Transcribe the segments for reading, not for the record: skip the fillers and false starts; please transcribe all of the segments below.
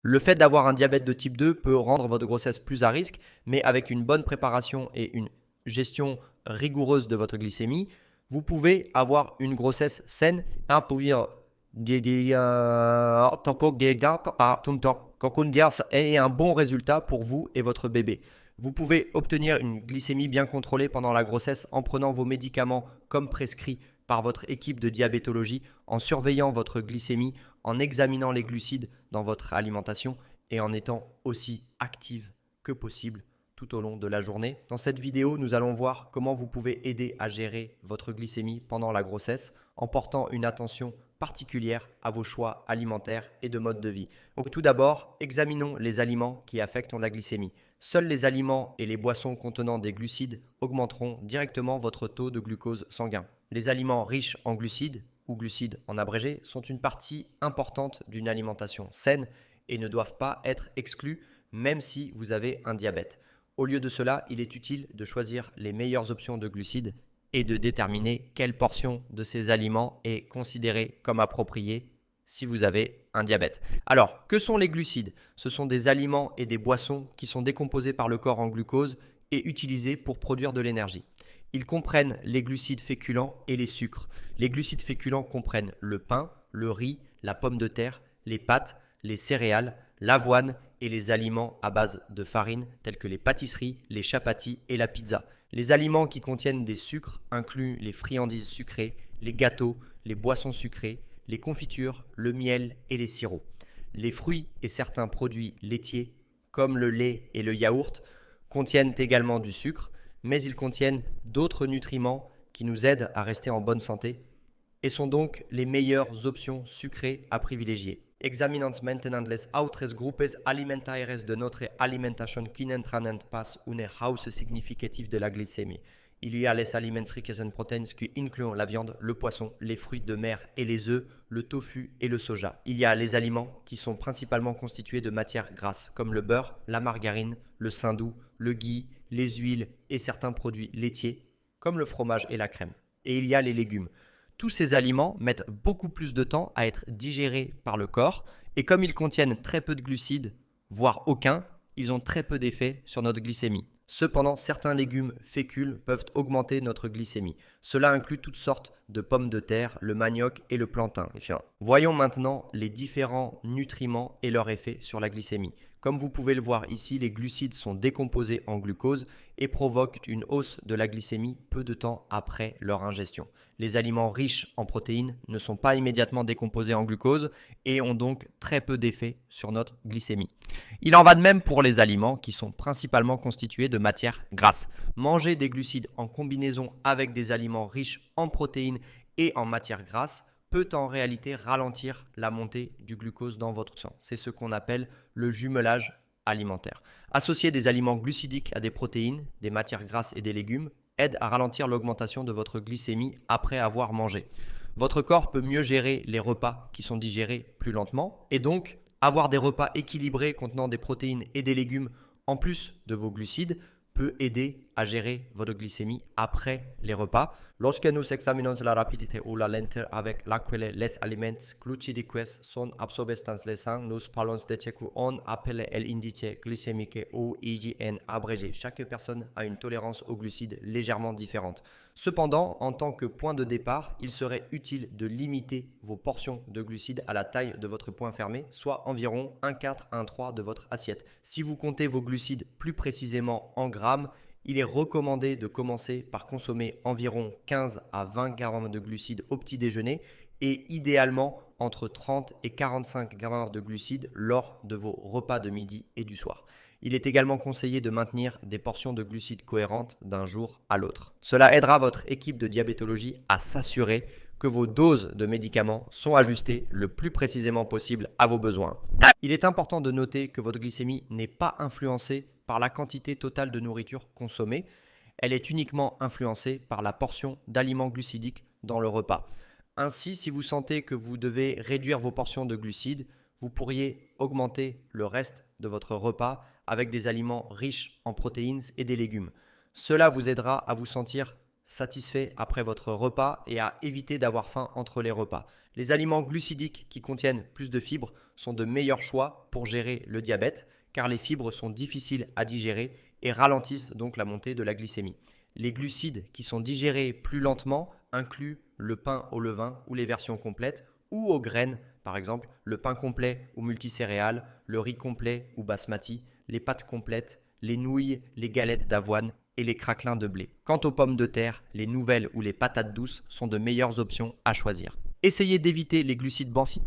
Le fait d'avoir un diabète de type 2 peut rendre votre grossesse plus à risque, mais avec une bonne préparation et une gestion rigoureuse de votre glycémie, vous pouvez avoir une grossesse saine et un bon résultat pour vous et votre bébé. Vous pouvez obtenir une glycémie bien contrôlée pendant la grossesse en prenant vos médicaments comme prescrit par votre équipe de diabétologie, en surveillant votre glycémie, en examinant les glucides dans votre alimentation et en étant aussi active que possible tout au long de la journée. Dans cette vidéo, nous allons voir comment vous pouvez aider à gérer votre glycémie pendant la grossesse en portant une attention particulière à vos choix alimentaires et de mode de vie. Donc tout d'abord, examinons les aliments qui affectent la glycémie. Seuls les aliments et les boissons contenant des glucides augmenteront directement votre taux de glucose sanguin. Les aliments riches en glucides ou glucides en abrégé sont une partie importante d'une alimentation saine et ne doivent pas être exclus même si vous avez un diabète. Au lieu de cela, il est utile de choisir les meilleures options de glucides et de déterminer quelle portion de ces aliments est considérée comme appropriée si vous avez un diabète. Alors, que sont les glucides? Ce sont des aliments et des boissons qui sont décomposés par le corps en glucose et utilisés pour produire de l'énergie. Ils comprennent les glucides féculents et les sucres. Les glucides féculents comprennent le pain, le riz, la pomme de terre, les pâtes, les céréales, l'avoine et les aliments à base de farine tels que les pâtisseries, les chapatis et la pizza. Les aliments qui contiennent des sucres incluent les friandises sucrées, les gâteaux, les boissons sucrées, les confitures, le miel et les sirops. Les fruits et certains produits laitiers comme le lait et le yaourt contiennent également du sucre, mais ils contiennent d'autres nutriments qui nous aident à rester en bonne santé et sont donc les meilleures options sucrées à privilégier. Examinant maintenant les autres groupes alimentaires de notre alimentation qui entraînent pas une hausse significative de la glycémie. Il y a les aliments riches en protéines qui incluent la viande, le poisson, les fruits de mer et les œufs, le tofu et le soja. Il y a les aliments qui sont principalement constitués de matières grasses comme le beurre, la margarine, le saindoux, le ghee, les huiles et certains produits laitiers comme le fromage et la crème. Et il y a les légumes. Tous ces aliments mettent beaucoup plus de temps à être digérés par le corps et comme ils contiennent très peu de glucides, voire aucun, ils ont très peu d'effet sur notre glycémie. Cependant, certains légumes féculs peuvent augmenter notre glycémie. Cela inclut toutes sortes de pommes de terre, le manioc et le plantain. Voyons maintenant les différents nutriments et leur effet sur la glycémie. Comme vous pouvez le voir ici, les glucides sont décomposés en glucose et provoquent une hausse de la glycémie peu de temps après leur ingestion. Les aliments riches en protéines ne sont pas immédiatement décomposés en glucose et ont donc très peu d'effet sur notre glycémie. Il en va de même pour les aliments qui sont principalement constitués de matières grasses. Manger des glucides en combinaison avec des aliments riches en protéines et en matières grasses peut en réalité ralentir la montée du glucose dans votre sang. C'est ce qu'on appelle le jumelage alimentaire. Associer des aliments glucidiques à des protéines, des matières grasses et des légumes aide à ralentir l'augmentation de votre glycémie après avoir mangé. Votre corps peut mieux gérer les repas qui sont digérés plus lentement et donc avoir des repas équilibrés contenant des protéines et des légumes en plus de vos glucides peut aider à gérer votre glycémie après les repas. Lorsque nous examinons la rapidité ou la lenteur avec laquelle les aliments glucidiques sont absorbés dans le sang, nous parlons de ce qu'on appelle l'indice glycémique ou IGN abrégé. Chaque personne a une tolérance aux glucides légèrement différente. Cependant, en tant que point de départ, il serait utile de limiter vos portions de glucides à la taille de votre poing fermé, soit environ 1/4 à 1/3 de votre assiette. Si vous comptez vos glucides plus précisément en grammes, il est recommandé de commencer par consommer environ 15 à 20 grammes de glucides au petit déjeuner et idéalement entre 30 et 45 grammes de glucides lors de vos repas de midi et du soir. Il est également conseillé de maintenir des portions de glucides cohérentes d'un jour à l'autre. Cela aidera votre équipe de diabétologie à s'assurer que vos doses de médicaments sont ajustées le plus précisément possible à vos besoins. Il est important de noter que votre glycémie n'est pas influencée par la quantité totale de nourriture consommée. Elle est uniquement influencée par la portion d'aliments glucidiques dans le repas. Ainsi, si vous sentez que vous devez réduire vos portions de glucides, vous pourriez augmenter le reste de votre repas avec des aliments riches en protéines et des légumes. Cela vous aidera à vous sentir satisfait après votre repas et à éviter d'avoir faim entre les repas. Les aliments glucidiques qui contiennent plus de fibres sont de meilleurs choix pour gérer le diabète car les fibres sont difficiles à digérer et ralentissent donc la montée de la glycémie. Les glucides qui sont digérés plus lentement incluent le pain au levain ou les versions complètes ou aux graines, par exemple le pain complet ou multicéréales, le riz complet ou basmati, les pâtes complètes, les nouilles, les galettes d'avoine et les craquelins de blé. Quant aux pommes de terre, les nouvelles ou les patates douces sont de meilleures options à choisir. Essayez d'éviter les glucides blanchis.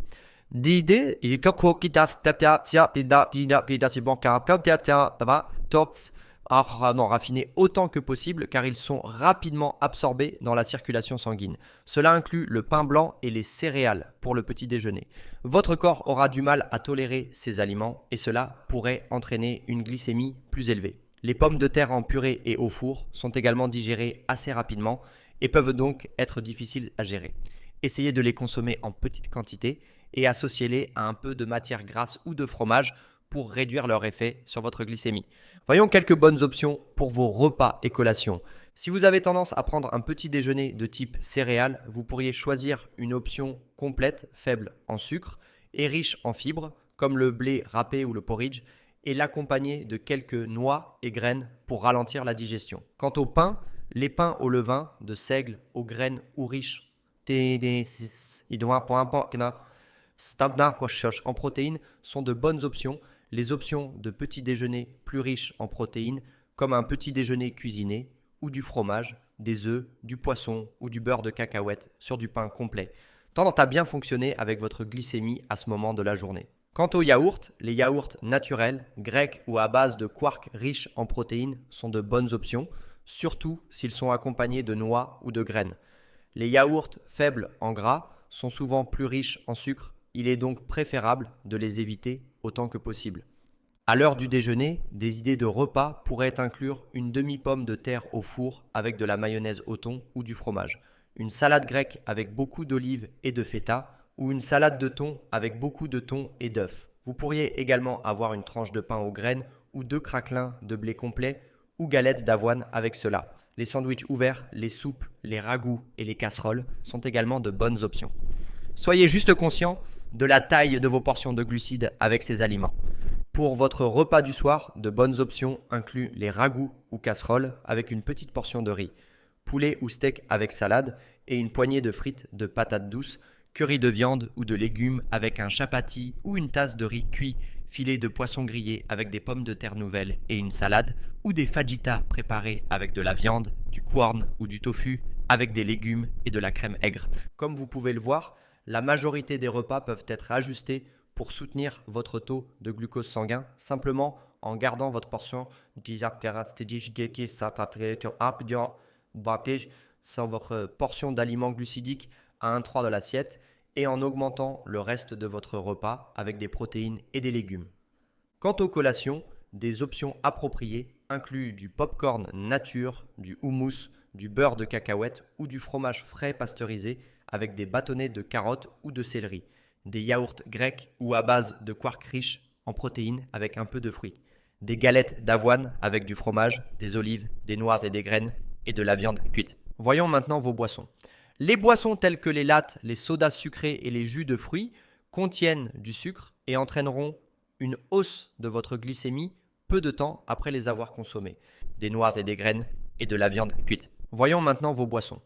Raffinés autant que possible car ils sont rapidement absorbés dans la circulation sanguine. Cela inclut le pain blanc et les céréales pour le petit déjeuner. Votre corps aura du mal à tolérer ces aliments et cela pourrait entraîner une glycémie plus élevée. Les pommes de terre en purée et au four sont également digérées assez rapidement et peuvent donc être difficiles à gérer. Essayez de les consommer en petite quantité et associez-les à un peu de matière grasse ou de fromage pour réduire leur effet sur votre glycémie. Voyons quelques bonnes options pour vos repas et collations. Si vous avez tendance à prendre un petit déjeuner de type céréales, vous pourriez choisir une option complète, faible en sucre et riche en fibres, comme le blé râpé ou le porridge, et l'accompagner de quelques noix et graines pour ralentir la digestion. Quant au pain, les pains au levain, de seigle, aux graines ou riches en protéines sont de bonnes options. Les options de petit déjeuner plus riches en protéines, comme un petit déjeuner cuisiné, ou du fromage, des œufs, du poisson ou du beurre de cacahuète sur du pain complet, tendant à bien fonctionner avec votre glycémie à ce moment de la journée. Quant aux yaourts, les yaourts naturels, grecs ou à base de quarks riches en protéines sont de bonnes options, surtout s'ils sont accompagnés de noix ou de graines. Les yaourts faibles en gras sont souvent plus riches en sucre, il est donc préférable de les éviter autant que possible. À l'heure du déjeuner, des idées de repas pourraient inclure une demi-pomme de terre au four avec de la mayonnaise au thon ou du fromage, une salade grecque avec beaucoup d'olives et de feta ou une salade de thon avec beaucoup de thon et d'œufs. Vous pourriez également avoir une tranche de pain aux graines ou 2 craquelins de blé complet ou galettes d'avoine avec cela. Les sandwichs ouverts, les soupes, les ragoûts et les casseroles sont également de bonnes options. Soyez juste conscient de la taille de vos portions de glucides avec ces aliments. Pour votre repas du soir, de bonnes options incluent les ragoûts ou casseroles avec une petite portion de riz, poulet ou steak avec salade et une poignée de frites de patates douces, curry de viande ou de légumes avec un chapati ou une tasse de riz cuit, filet de poisson grillé avec des pommes de terre nouvelles et une salade, ou des fajitas préparés avec de la viande, du corn ou du tofu, avec des légumes et de la crème aigre. Comme vous pouvez le voir, la majorité des repas peuvent être ajustés pour soutenir votre taux de glucose sanguin, simplement en gardant votre portion sur votre portion d'aliments glucidiques à 1/3 de l'assiette et en augmentant le reste de votre repas avec des protéines et des légumes. Quant aux collations, des options appropriées incluent du popcorn nature, du houmous, du beurre de cacahuète ou du fromage frais pasteurisé avec des bâtonnets de carottes ou de céleri, des yaourts grecs ou à base de quarks riches en protéines avec un peu de fruits, des galettes d'avoine avec du fromage, des olives, des noix et des graines et de la viande cuite. Voyons maintenant vos boissons. Les boissons telles que les lattes, les sodas sucrés et les jus de fruits contiennent du sucre et entraîneront une hausse de votre glycémie peu de temps après les avoir consommés, des noix et des graines et de la viande cuite. Voyons maintenant vos boissons.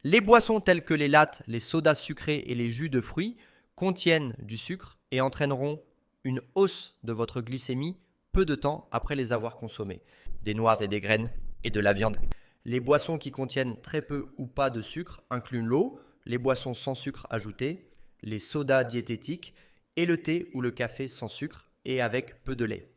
Les boissons telles que les lattes, les sodas sucrés et les jus de fruits contiennent du sucre et entraîneront une hausse de votre glycémie peu de temps après les avoir consommés, des noix et des graines et de la viande. Les boissons qui contiennent très peu ou pas de sucre incluent l'eau, les boissons sans sucre ajouté, les sodas diététiques et le thé ou le café sans sucre et avec peu de lait.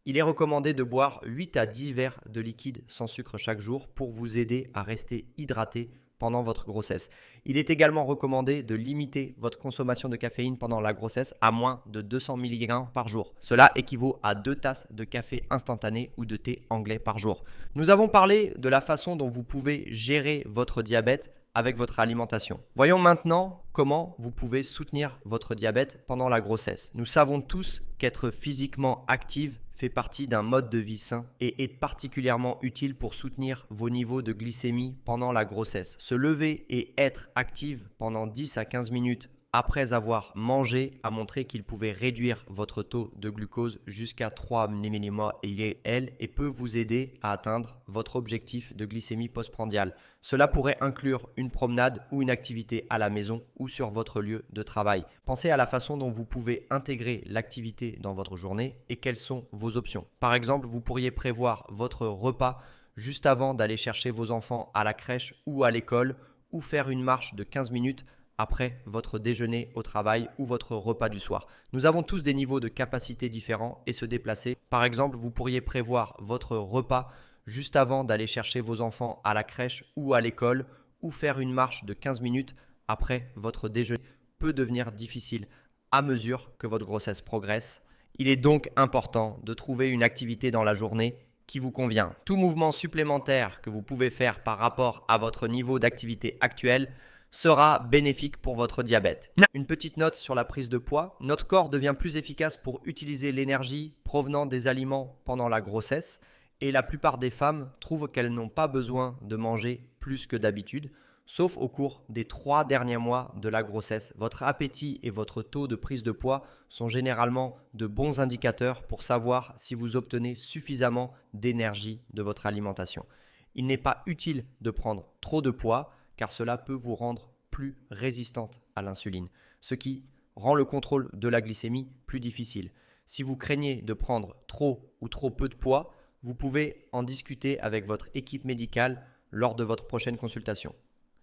Il est recommandé de boire 8 à 10 verres de liquide sans sucre chaque jour pour vous aider à rester hydraté pendant votre grossesse. Il est également recommandé de limiter votre consommation de caféine pendant la grossesse à moins de 200 mg par jour. Cela équivaut à 2 tasses de café instantané ou de thé anglais par jour. Nous avons parlé de la façon dont vous pouvez gérer votre diabète avec votre alimentation. Voyons maintenant comment vous pouvez soutenir votre diabète pendant la grossesse. Nous savons tous qu'être physiquement active fait partie d'un mode de vie sain et est particulièrement utile pour soutenir vos niveaux de glycémie pendant la grossesse. Se lever et être active pendant 10 à 15 minutes après avoir mangé a montré qu'il pouvait réduire votre taux de glucose jusqu'à 3 mmol et peut vous aider à atteindre votre objectif de glycémie postprandiale. Cela pourrait inclure une promenade ou une activité à la maison ou sur votre lieu de travail. Pensez à la façon dont vous pouvez intégrer l'activité dans votre journée et quelles sont vos options. Par exemple, vous pourriez prévoir votre repas juste avant d'aller chercher vos enfants à la crèche ou à l'école ou faire une marche de 15 minutes après votre déjeuner au travail ou votre repas du soir. Nous avons tous des niveaux de capacité différents et se déplacer. Par exemple, vous pourriez prévoir votre repas juste avant d'aller chercher vos enfants à la crèche ou à l'école ou faire une marche de 15 minutes après votre déjeuner peut devenir difficile à mesure que votre grossesse progresse. Il est donc important de trouver une activité dans la journée qui vous convient. Tout mouvement supplémentaire que vous pouvez faire par rapport à votre niveau d'activité actuel sera bénéfique pour votre diabète. Une petite note sur la prise de poids. Notre corps devient plus efficace pour utiliser l'énergie provenant des aliments pendant la grossesse et la plupart des femmes trouvent qu'elles n'ont pas besoin de manger plus que d'habitude, sauf au cours des 3 derniers mois de la grossesse. Votre appétit et votre taux de prise de poids sont généralement de bons indicateurs pour savoir si vous obtenez suffisamment d'énergie de votre alimentation. Il n'est pas utile de prendre trop de poids car cela peut vous rendre plus résistante à l'insuline, ce qui rend le contrôle de la glycémie plus difficile. Si vous craignez de prendre trop ou trop peu de poids, vous pouvez en discuter avec votre équipe médicale lors de votre prochaine consultation.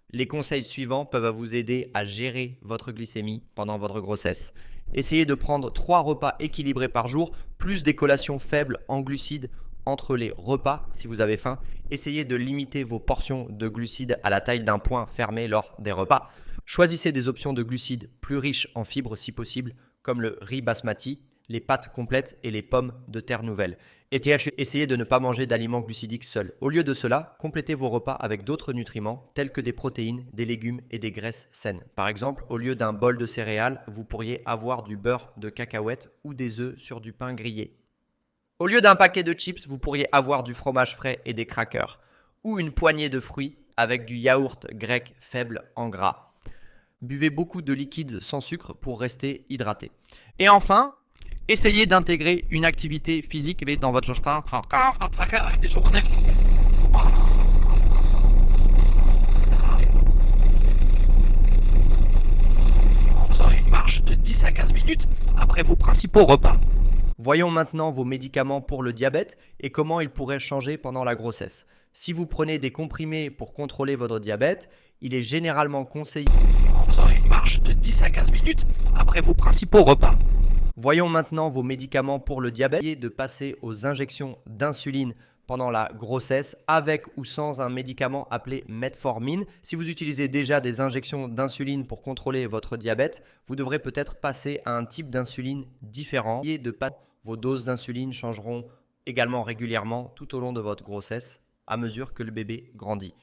Les conseils suivants peuvent vous aider à gérer votre glycémie pendant votre grossesse. Essayez de prendre 3 repas équilibrés par jour, plus des collations faibles en glucides entre les repas si vous avez faim. Essayez de limiter vos portions de glucides à la taille d'un poing fermé lors des repas. Choisissez des options de glucides plus riches en fibres si possible, comme le riz basmati, les pâtes complètes et les pommes de terre nouvelles. Et essayez de ne pas manger d'aliments glucidiques seuls. Au lieu de cela, complétez vos repas avec d'autres nutriments tels que des protéines, des légumes et des graisses saines. Par exemple, au lieu d'un bol de céréales, vous pourriez avoir du beurre de cacahuète ou des œufs sur du pain grillé. Au lieu d'un paquet de chips, vous pourriez avoir du fromage frais et des crackers ou une poignée de fruits avec du yaourt grec faible en gras. Buvez beaucoup de liquides sans sucre pour rester hydraté. Et enfin, essayez d'intégrer une activité physique dans votre journée. En faisant une marche de 10 à 15 minutes après vos principaux repas. Voyons maintenant vos médicaments pour le diabète et comment ils pourraient changer pendant la grossesse. Si vous prenez des comprimés pour contrôler votre diabète, il est généralement conseillé en faisant une marche de 10 à 15 minutes après vos principaux repas. Voyons maintenant vos médicaments pour le diabète, de passer aux injections d'insuline pendant la grossesse avec ou sans un médicament appelé metformine. Si vous utilisez déjà des injections d'insuline pour contrôler votre diabète, vous devrez peut-être passer à un type d'insuline différent. Vos doses d'insuline changeront également régulièrement tout au long de votre grossesse à mesure que le bébé grandit.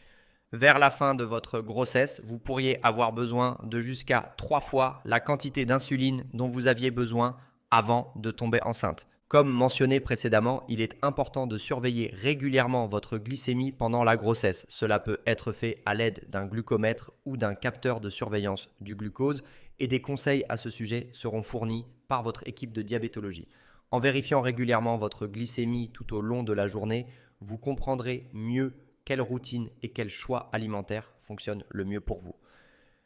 Vers la fin de votre grossesse, vous pourriez avoir besoin de jusqu'à 3 fois la quantité d'insuline dont vous aviez besoin avant de tomber enceinte. Comme mentionné précédemment, il est important de surveiller régulièrement votre glycémie pendant la grossesse. Cela peut être fait à l'aide d'un glucomètre ou d'un capteur de surveillance du glucose et des conseils à ce sujet seront fournis par votre équipe de diabétologie. En vérifiant régulièrement votre glycémie tout au long de la journée, vous comprendrez mieux quelle routine et quel choix alimentaire fonctionne le mieux pour vous.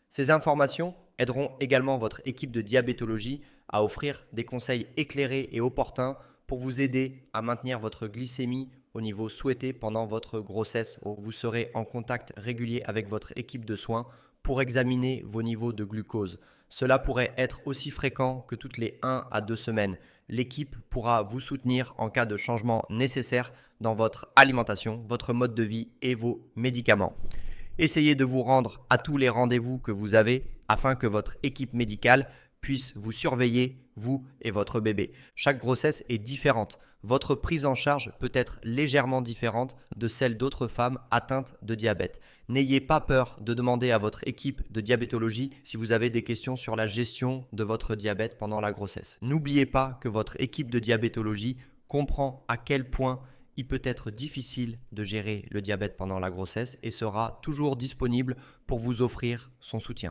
Ces informations aideront également votre équipe de diabétologie à offrir des conseils éclairés et opportuns pour vous aider à maintenir votre glycémie au niveau souhaité pendant votre grossesse. Vous serez en contact régulier avec votre équipe de soins pour examiner vos niveaux de glucose. Cela pourrait être aussi fréquent que toutes les 1 à 2 semaines. L'équipe pourra vous soutenir en cas de changement nécessaire dans votre alimentation, votre mode de vie et vos médicaments. Essayez de vous rendre à tous les rendez-vous que vous avez afin que votre équipe médicale puisse vous surveiller, vous et votre bébé. Chaque grossesse est différente. Votre prise en charge peut être légèrement différente de celle d'autres femmes atteintes de diabète. N'ayez pas peur de demander à votre équipe de diabétologie si vous avez des questions sur la gestion de votre diabète pendant la grossesse. N'oubliez pas que votre équipe de diabétologie comprend à quel point il peut être difficile de gérer le diabète pendant la grossesse et sera toujours disponible pour vous offrir son soutien.